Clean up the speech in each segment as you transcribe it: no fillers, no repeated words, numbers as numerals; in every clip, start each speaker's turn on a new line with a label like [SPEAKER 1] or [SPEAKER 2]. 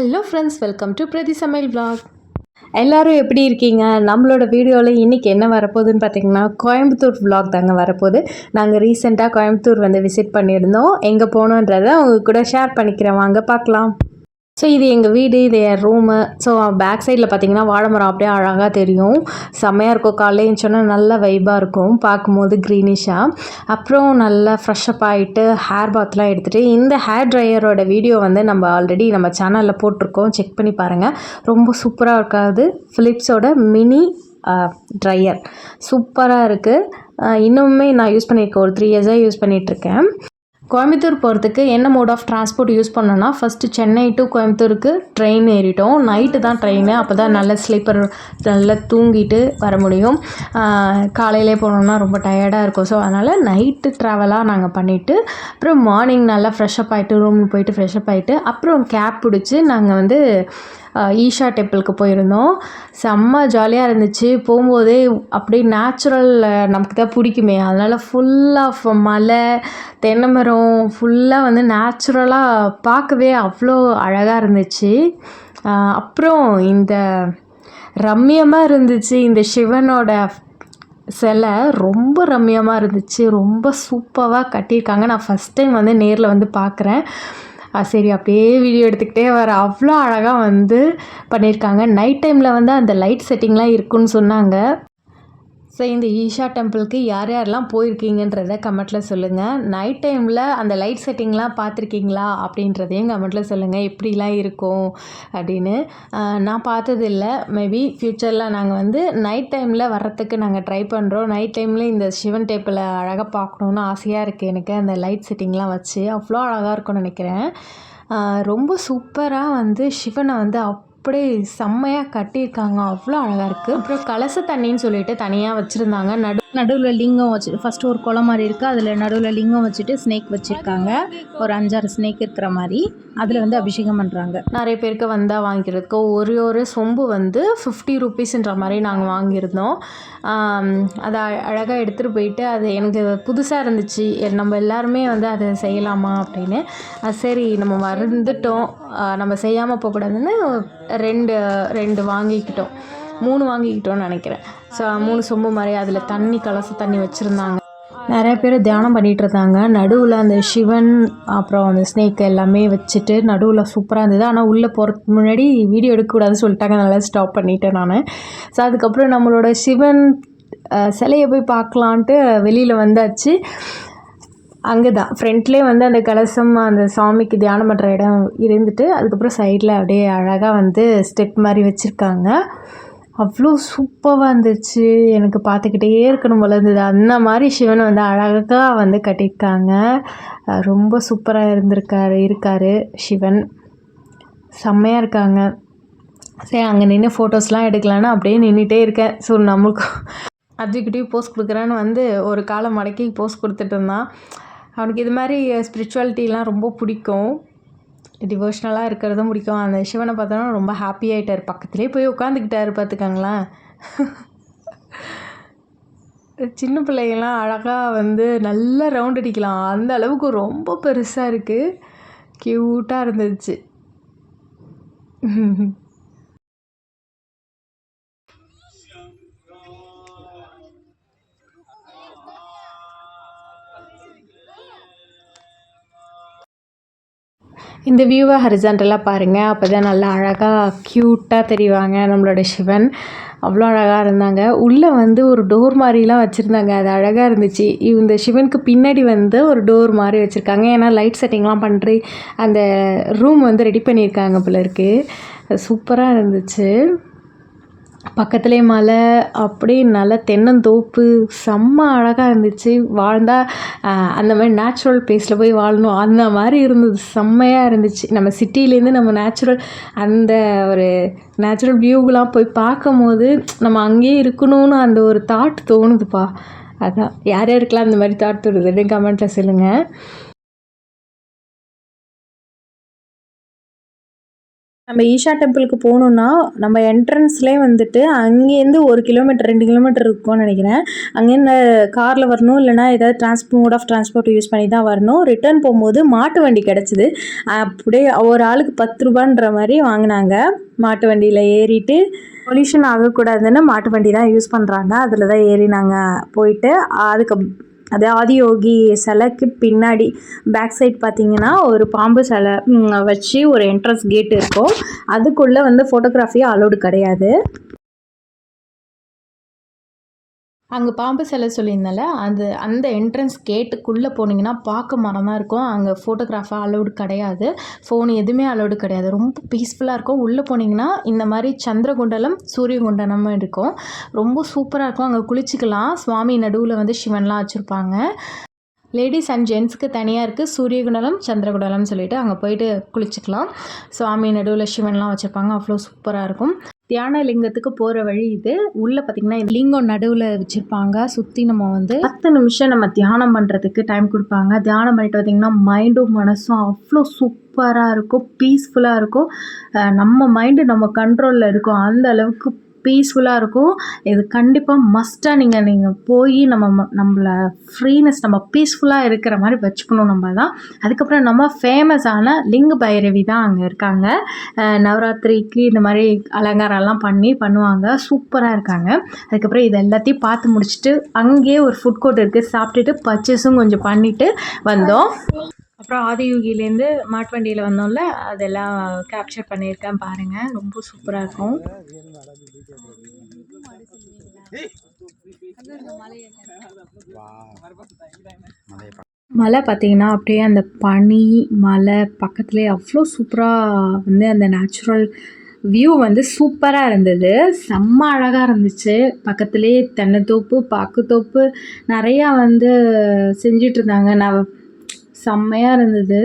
[SPEAKER 1] Hello friends, welcome to பிரதி சமையல் vlog. எல்லோரும் எப்படி இருக்கீங்க? நம்மளோட வீடியோவில் இன்றைக்கி என்ன வரப்போகுதுன்னு பார்த்தீங்கன்னா கோயம்புத்தூர் vlog தாங்க வரப்போகுது. நாங்கள் ரீசெண்டாக கோயம்புத்தூர் வந்து விசிட் பண்ணியிருந்தோம். எங்கே போனோன்றதை அவங்க கூட ஷேர் பண்ணிக்கிறேன், வாங்க பார்க்கலாம். ஸோ இது எங்கள் வீடு, இது என் ரூமு. ஸோ பேக் சைடில் பார்த்தீங்கன்னா வாழை மரம் அப்படியே அழகாக தெரியும். செம்மையாக இருக்கும். காலையில் எழுந்தோன்னா நல்ல வைபாக இருக்கும் பார்க்கும்போது க்ரீனிஷாக. அப்புறம் நல்லா ஃப்ரெஷ்அப் ஆகிட்டு ஹேர் பாத்லாம் எடுத்துகிட்டு இந்த ஹேர் ட்ரையரோட வீடியோ வந்து நம்ம ஆல்ரெடி நம்ம சேனலில் போட்டிருக்கோம், செக் பண்ணி பாருங்கள். ரொம்ப சூப்பராக இருக்காது. ஃபிலிப்ஸோட மினி ட்ரையர் சூப்பராக இருக்குது. இன்னுமே நான் யூஸ் பண்ணியிருக்கேன், ஒரு 3 இயர்ஸாக யூஸ் பண்ணிகிட்ருக்கேன். கோயம்புத்தூர் போகிறதுக்கு என்ன மோட் ஆஃப் டிரான்ஸ்போர்ட் யூஸ் பண்ணோன்னா ஃபஸ்ட்டு சென்னை டு கோயம்புத்தூருக்கு ட்ரெயின் ஏறிட்டோம். நைட்டு தான் ட்ரெயின், அப்போ தான் நல்ல ஸ்லீப்பர் நல்லா தூங்கிட்டு வர முடியும். காலையிலே போனோம்னா ரொம்ப டயர்டாக இருக்கும். ஸோ அதனால் நைட்டு ட்ராவலாக நாங்கள் பண்ணிவிட்டு அப்புறம் மார்னிங் நல்லா ஃப்ரெஷ்அப் ஆகிட்டு ரூமுக்கு போயிட்டு ஃப்ரெஷ்அப் ஆகிட்டு அப்புறம் கேப் பிடிச்சி நாங்கள் வந்து ஈஷா டெம்பிளுக்கு போயிருந்தோம். செம்ம ஜாலியாக இருந்துச்சு. போகும்போதே அப்படியே நேச்சுரல் நமக்கு தான் பிடிக்குமே, அதனால் ஃபுல்லாக மலை, தென்னை மரம் ஃபுல்லாக வந்து நேச்சுரலாக பார்க்கவே அவ்வளோ அழகாக இருந்துச்சு. அப்புறம் இந்த ரம்மியமாக இருந்துச்சு. இந்த சிவனோட சிலை ரொம்ப ரம்மியமாக இருந்துச்சு. ரொம்ப சூப்பராக கட்டியிருக்காங்க. நான் ஃபஸ்ட் டைம் வந்து நேரில் வந்து பார்க்குறேன். சரி அப்படியே வீடியோ எடுத்துக்கிட்டே வர அவ்வளோ அழகாக வந்து பண்ணியிருக்காங்க. நைட் டைமில் வந்து அந்த லைட் செட்டிங்லாம் இருக்குன்னு சொன்னாங்க. ஸோ இந்த ஈஷா டெம்பிளுக்கு யார் யாரெல்லாம் போயிருக்கீங்கன்றதை கமெண்ட்டில் சொல்லுங்கள். நைட் டைமில் அந்த லைட் செட்டிங்லாம் பார்த்துருக்கீங்களா அப்படின்றதையும் கமெண்ட்டில் சொல்லுங்கள், எப்படிலாம் இருக்கும் அப்படின்னு. நான் பார்த்ததில்ல. மேபி ஃப்யூச்சரில் நாங்கள் வந்து நைட் டைமில் வர்றதுக்கு நாங்கள் ட்ரை பண்ணுறோம். நைட் டைமில் இந்த சிவன் டெம்பிளை அழகாக பார்க்கணுன்னு ஆசையாக இருக்குது எனக்கு. அந்த லைட் செட்டிங்லாம் வச்சு அவ்வளோ அழகாக இருக்கும்னு நினைக்கிறேன். ரொம்ப சூப்பராக வந்து சிவனை வந்து அப்படியே செம்மையாக கட்டியிருக்காங்க, அவ்வளோ அழகாக இருக்குது. அப்புறம் கலச தண்ணின்னு சொல்லிட்டு தனியாக வச்சுருந்தாங்க. நடுவில் லிங்கம் வச்சு, ஃபஸ்ட்டு ஒரு குளம் மாதிரி இருக்குது, அதில் நடுவில் லிங்கம் வச்சுட்டு ஸ்னேக் வச்சுருக்காங்க. ஒரு 5-6 ஸ்னேக் இருக்கிற மாதிரி அதில் வந்து அபிஷேகம் பண்ணுறாங்க. நிறைய பேருக்கு வந்தால் வாங்கிக்கிறதுக்கு ஒரு சொம்பு வந்து 50 ருபீஸ்ன்ற மாதிரி நாங்கள் வாங்கியிருந்தோம். அதை அழகாக எடுத்துகிட்டு போயிட்டு அது எனக்கு புதுசாக இருந்துச்சு. நம்ம எல்லாருமே வந்து அதை செய்யலாமா அப்படின்னு. சரி நம்ம வந்துட்டோம், நம்ம செய்யாமல் போகக்கூடாதுன்னு ரெண்டு வாங்கிக்கிட்டோம், 3 வாங்கிக்கிட்டோன்னு நினைக்கிறேன். ஸோ 3 சொம்பு மாதிரி அதில் தண்ணி கலச தண்ணி வச்சுருந்தாங்க. நிறைய பேர் தியானம் பண்ணிகிட்டு இருந்தாங்க. நடுவில் அந்த சிவன் அப்புறம் அந்த ஸ்னேக் எல்லாமே வச்சுட்டு நடுவில் சூப்பராக இருந்தது. ஆனால் உள்ளே போகிறதுக்கு முன்னாடி வீடியோ எடுக்கக்கூடாதுன்னு சொல்லிட்டாங்க, நல்லா ஸ்டாப் பண்ணிட்டேன் நான். ஸோ அதுக்கப்புறம் நம்மளோட சிவன் சிலையை போய் பார்க்கலான்ட்டு வெளியில் வந்தாச்சு. அங்கே தான் ஃப்ரண்ட்லேயே வந்து அந்த கலசம், அந்த சாமிக்கு தியானம் பண்ணுற இடம் இருந்துட்டு அதுக்கப்புறம் சைடில் அப்படியே அழகாக வந்து ஸ்டெப் மாதிரி வச்சுருக்காங்க. அவ்வளோ சூப்பராக இருந்துச்சு. எனக்கு பார்த்துக்கிட்டே இருக்கணும் போல இருந்தது. அந்த மாதிரி சிவனை வந்து அழகாக வந்து கட்டியிருக்காங்க. ரொம்ப சூப்பராக இருக்கார் சிவன். செம்மையாக இருக்காங்க. சரி அங்கே நின்று ஃபோட்டோஸ்லாம் எடுக்கலான்னு அப்படியே நின்றுட்டே இருக்கேன். ஸோ நம்மளுக்கு அதுக்கிட்டேயும் போஸ்ட் கொடுக்குறான்னு வந்து ஒரு காலம் மடக்கி போஸ்ட் கொடுத்துட்டு இருந்தான். அவனுக்கு இது மாதிரி ஸ்பிரிச்சுவாலிட்டிலாம் ரொம்ப பிடிக்கும், டிவோஷ்னலாக இருக்கிறதும் பிடிக்கும். அந்த சிவனை பார்த்தோன்னா ரொம்ப ஹாப்பி ஆகிட்டார். பக்கத்துலேயே போய் உட்காந்துக்கிட்டாரு பார்த்துக்காங்களேன். சின்ன பிள்ளைங்கள்லாம் அழகாக வந்து நல்லா ரவுண்ட் அடிக்கலாம், அந்த அளவுக்கு ரொம்ப பெருசாக இருக்குது. க்யூட்டாக இருந்துச்சு. இந்த வியூவை ஹரிசாண்டலாக பாருங்கள், அப்போ தான் நல்லா அழகாக க்யூட்டாக தெரிவாங்க நம்மளோட சிவன். அவ்வளோ அழகாக இருந்தாங்க. உள்ளே வந்து ஒரு டோர் மாதிரிலாம் வச்சுருந்தாங்க, அது அழகாக இருந்துச்சு. இந்த சிவனுக்கு பின்னாடி வந்து ஒரு டோர் மாதிரி வச்சுருக்காங்க. ஏன்னா லைட் செட்டிங்லாம் பண்ணி அந்த ரூம் வந்து ரெடி பண்ணியிருக்காங்க போல இருக்குது. சூப்பராக இருந்துச்சு. பக்கத்துலேயே மலை, அப்படியே நல்லா தென்னந்தோப்பு, செம்ம அழகாக இருந்துச்சு. வாழ்ந்தால் அந்த மாதிரி நேச்சுரல் பிளேஸில் போய் வாழணும் அந்த மாதிரி இருந்தது. செம்மையாக இருந்துச்சு. நம்ம சிட்டிலேருந்து நம்ம அந்த ஒரு நேச்சுரல் வியூவெலாம் போய் பார்க்கும் போது நம்ம அங்கேயே இருக்கணும்னு அந்த ஒரு தாட் தோணுதுப்பா. அதான் யார் யாருக்கெல்லாம் அந்த மாதிரி தாட் தோணுதுன்னு கமெண்ட்டில் சொல்லுங்கள். நம்ம ஈஷா டெம்பிளுக்கு போகணுன்னா நம்ம என்ட்ரன்ஸ்லேயே வந்துட்டு அங்கேருந்து 1 கிலோமீட்டர் 2 கிலோமீட்டர் இருக்கும்னு நினைக்கிறேன். அங்கேருந்து காரில் வரணும், இல்லைனா ஏதாவது மோட் ஆஃப் டிரான்ஸ்போர்ட் யூஸ் பண்ணி தான் வரணும். ரிட்டர்ன் போகும்போது மாட்டு வண்டி கிடச்சிது. அப்படியே ஒரு ஆளுக்கு 10 ரூபான்ற மாதிரி வாங்கினாங்க. மாட்டு வண்டியில் ஏறிட்டு பொல்யூஷன் ஆகக்கூடாதுன்னு மாட்டு வண்டி தான் யூஸ் பண்ணுறாங்க. அதில் தான் ஏறி நாங்கள் போயிட்டு அது ஆதியோகி சிலைக்கு பின்னாடி பேக் சைட் பார்த்திங்கன்னா ஒரு பாம்பு சிலை வச்சு ஒரு என்ட்ரன்ஸ் கேட் இருக்கும். அதுக்குள்ளே வந்து ஃபோட்டோகிராஃபி அலோடு கிடையாது. அங்கே பாம்பு சிலை சொல்லியிருந்தால அந்த என்ட்ரன்ஸ் கேட்டுக்குள்ளே போனீங்கன்னா பார்க்க மரமாக இருக்கும். அங்கே ஃபோட்டோகிராஃபாக அலோடு கிடையாது, ஃபோன் எதுவுமே அலோடு கிடையாது. ரொம்ப பீஸ்ஃபுல்லாக இருக்கும். உள்ளே போனீங்கன்னா இந்த மாதிரி சந்திரகுண்டலம் சூரியகுண்டலமும் இருக்கும். ரொம்ப சூப்பராக இருக்கும். அங்கே குளிச்சிக்கலாம். சுவாமி நடுவில் வந்து சிவன்லாம் வச்சுருப்பாங்க. லேடிஸ் அண்ட் ஜென்ட்ஸுக்கு தனியாக இருக்குது சூரியகுண்டலம் சந்திரகுண்டலம்னு சொல்லிட்டு அங்கே போயிட்டு குளிச்சிக்கலாம். சுவாமி நடுவில் சிவன்லாம் வச்சுருப்பாங்க. அவ்வளோ சூப்பராக இருக்கும். தியான லிங்கத்துக்கு போகிற வழி இது. உள்ளே பார்த்திங்கன்னா லிங்கம் நடுவில் வச்சுருப்பாங்க. சுற்றி நம்ம வந்து 10 நிமிஷம் நம்ம தியானம் பண்ணுறதுக்கு டைம் கொடுப்பாங்க. தியானம் பண்ணிட்டு பார்த்திங்கன்னா மைண்டும் மனசும் அவ்வளோ சூப்பராக இருக்கும், பீஸ்ஃபுல்லாக இருக்கும். நம்ம மைண்டு நம்ம கண்ட்ரோலில் இருக்கும். அந்த அளவுக்கு பீஸ்ஃபுல்லாக இருக்கும். இது கண்டிப்பாக மஸ்ட்டாக நீங்கள் போய் நம்மளை ஃப்ரீனஸ் நம்ம பீஸ்ஃபுல்லாக இருக்கிற மாதிரி வச்சுக்கணும். நம்ம தான் அதுக்கப்புறம் நம்ம ஃபேமஸான லிங்க பைரவி தான் அங்கே இருக்காங்க. நவராத்திரிக்கு இந்த மாதிரி அலங்காரம்லாம் பண்ணுவாங்க. சூப்பராக இருக்காங்க. அதுக்கப்புறம் இது எல்லாத்தையும் பார்த்து முடிச்சுட்டு அங்கேயே ஒரு ஃபுட் கோர்ட் இருக்குது. சாப்பிட்டுட்டு பர்ச்சேஸும் கொஞ்சம் பண்ணிவிட்டு வந்தோம். அப்புறம் ஆதியோகிலேருந்து மாட்டு வண்டியில் வந்தோம்ல, அதெல்லாம் கேப்சர் பண்ணியிருக்கேன் பாருங்கள். ரொம்ப சூப்பராக இருக்கும். மலை பார்த்திங்கன்னா அப்படியே அந்த பனி மலை பக்கத்துலேயே அவ்வளோ சூப்பராக வந்து அந்த நேச்சுரல் வியூ வந்து சூப்பராக இருந்தது. செம்ம அழகாக இருந்துச்சு. பக்கத்துலேயே தென்னைத்தோப்பு, பாக்குத்தோப்பு நிறையா வந்து செஞ்சிட்ருந்தாங்க. செம்மையாக இருந்தது.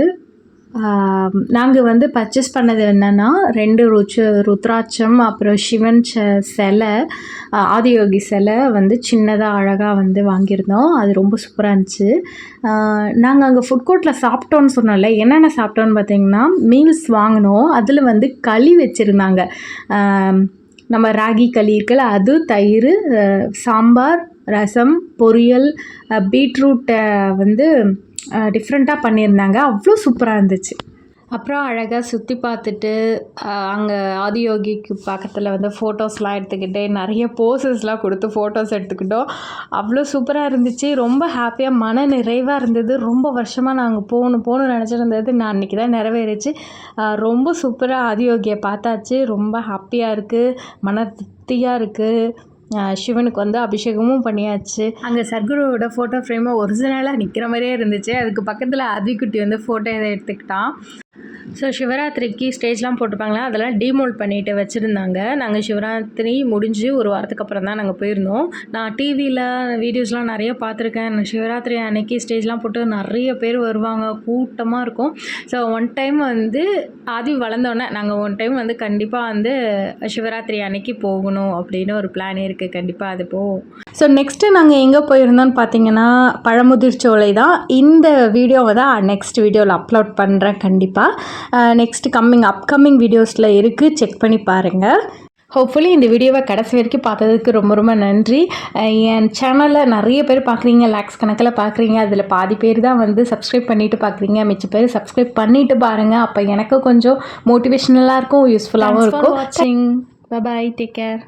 [SPEAKER 1] நாங்கள் வந்து பர்ச்சேஸ் பண்ணது என்னென்னா 2 ருத்ராட்சம், அப்புறம் சிவன் சிலை, ஆதியோகி சிலை வந்து சின்னதாக அழகாக வந்து வாங்கியிருந்தோம். அது ரொம்ப சூப்பராக இருந்துச்சு. நாங்கள் அங்கே ஃபுட் கோர்ட்டில் சாப்பிட்டோன்னு சொன்னோம்ல, என்னென்ன சாப்பிட்டோன்னு பார்த்திங்கன்னா மீல்ஸ் வாங்கினோம். அதில் வந்து களி வச்சுருந்தாங்க. நம்ம ராகி களி இருக்குல்ல, அது, தயிர், சாம்பார், ரசம், பொரியல், பீட்ரூட்டை வந்து டிஃப்ரெண்ட்டாக பண்ணியிருந்தாங்க. அவ்வளோ சூப்பராக இருந்துச்சு. அப்புறம் அழகாக சுற்றி பார்த்துட்டு அங்கே ஆதியோகிக்கு பக்கத்தில் வந்து ஃபோட்டோஸ்லாம் எடுத்துக்கிட்டு நிறைய போஸஸ்லாம் கொடுத்து ஃபோட்டோஸ் எடுத்துக்கிட்டோம். அவ்வளோ சூப்பராக இருந்துச்சு. ரொம்ப ஹாப்பியாக மன நிறைவாக இருந்தது. ரொம்ப வருஷமாக நாங்கள் போகணும்னு நினச்சிருந்தது நான் அன்றைக்கி தான் நிறைவேறிச்சு. ரொம்ப சூப்பராக ஆதியோகியை பார்த்தாச்சு. ரொம்ப ஹாப்பியாக இருக்குது, மன திருப்தியாக இருக்குது. சிவனுக்கு வந்து அபிஷேகமும் பண்ணியாச்சு. அங்கே சத்குருவோட ஃபோட்டோ ஃப்ரேமும் ஒரிஜினலாக நிற்கிற மாதிரியே இருந்துச்சு. அதுக்கு பக்கத்தில் அதிகுட்டி வந்து ஃபோட்டோ எதை எடுத்துக்கிட்டான். ஸோ சிவராத்திரிக்கு ஸ்டேஜ்லாம் போட்டிருப்பாங்களா, அதெல்லாம் டீமோல்ட் பண்ணிவிட்டு வச்சுருந்தாங்க. நாங்கள் சிவராத்திரி முடிஞ்சு ஒரு வாரத்துக்கு அப்புறம் தான் நாங்கள் போயிருந்தோம். நான் டிவியில் வீடியோஸ்லாம் நிறைய பார்த்துருக்கேன். சிவராத்திரி அன்னைக்கு ஸ்டேஜ்லாம் போட்டு நிறைய பேர் வருவாங்க, கூட்டமாக இருக்கும். ஸோ ஒன் டைம் வந்து ஆதி வளர்ந்தோன்னே நாங்கள் ஒன் டைம் வந்து கண்டிப்பாக வந்து சிவராத்திரி அன்னைக்கு போகணும் அப்படின்னு ஒரு பிளான் இருக்குது. கண்டிப்பாக அது போவோம். ஸோ நெக்ஸ்ட்டு நாங்கள் எங்கே போயிருந்தோன்னு பார்த்தீங்கன்னா பழமுதிர்ச்சோலை தான். இந்த வீடியோவை தான் நெக்ஸ்ட் வீடியோவில் அப்லோட் பண்ணுறேன். கண்டிப்பாக நெக்ஸ்ட் அப்கமிங் வீடியோஸில் இருக்குது, செக் பண்ணி பாருங்கள். ஹோப்ஃபுல்லி இந்த வீடியோவை கடைசி வரைக்கும் பார்த்ததுக்கு ரொம்ப ரொம்ப நன்றி. என் சேனலில் நிறைய பேர் பார்க்குறீங்க, லேக்ஸ் கணக்கில் பார்க்குறீங்க. அதில் பாதி பேர் தான் வந்து சப்ஸ்கிரைப் பண்ணிவிட்டு பார்க்குறீங்க, மிச்ச பேர் சப்ஸ்கிரைப் பண்ணிவிட்டு பாருங்கள். அப்போ எனக்கு கொஞ்சம் மோட்டிவேஷ்னலாக இருக்கும், யூஸ்ஃபுல்லாகவும் இருக்கும். வாட்சிங். Bye, take care.